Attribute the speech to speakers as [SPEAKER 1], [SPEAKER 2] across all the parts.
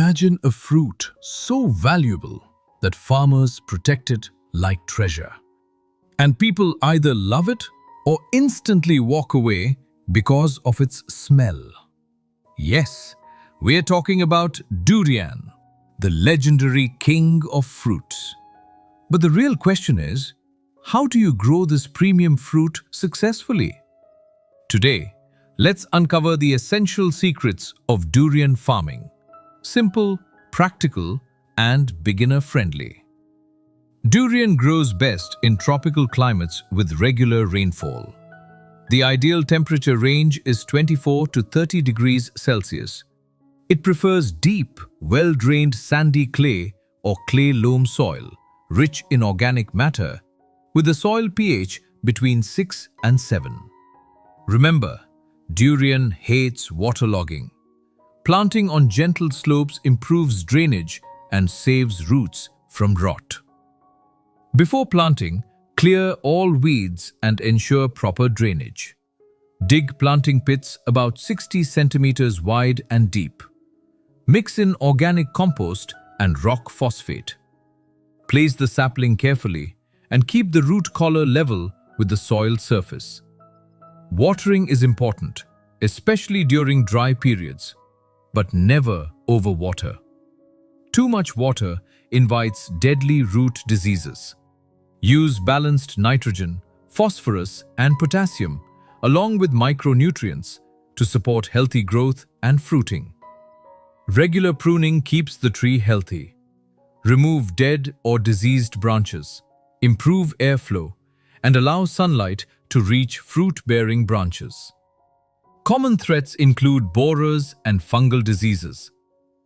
[SPEAKER 1] Imagine a fruit so valuable that farmers protect it like treasure. And people either love it or instantly walk away because of its smell. Yes, we're talking about durian, the legendary king of fruits. But the real question is, how do you grow this premium fruit successfully? Today, let's uncover the essential secrets of durian farming. Simple, practical, and beginner-friendly. Durian grows best in tropical climates with regular rainfall. The ideal temperature range is 24 to 30 degrees Celsius. It prefers deep, well-drained sandy clay or clay loam soil, rich in organic matter, with a soil pH between 6 and 7. Remember, durian hates waterlogging. Planting on gentle slopes improves drainage and saves roots from rot. Before planting, clear all weeds and ensure proper drainage. Dig planting pits about 60 centimeters wide and deep. Mix in organic compost and rock phosphate. Place the sapling carefully and keep the root collar level with the soil surface. Watering is important, especially during dry periods, but never overwater. Too much water invites deadly root diseases. Use balanced nitrogen, phosphorus, and potassium, along with micronutrients, to support healthy growth and fruiting. Regular pruning keeps the tree healthy. Remove dead or diseased branches, improve airflow, and allow sunlight to reach fruit-bearing branches. Common threats include borers and fungal diseases.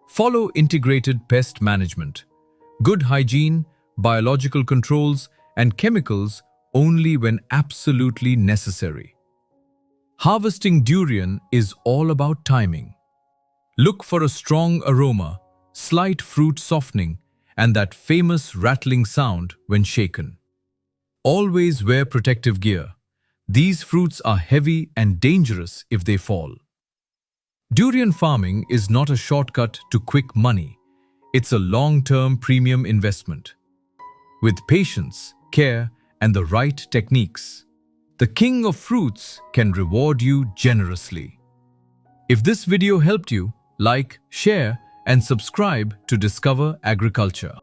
[SPEAKER 1] Follow integrated pest management, good hygiene, biological controls, and chemicals only when absolutely necessary. Harvesting durian is all about timing. Look for a strong aroma, slight fruit softening, and that famous rattling sound when shaken. Always wear protective gear. These fruits are heavy and dangerous if they fall. Durian farming is not a shortcut to quick money. It's a long-term premium investment. With patience, care, and the right techniques, the king of fruits can reward you generously. If this video helped you, like, share, and subscribe to Discover Agriculture.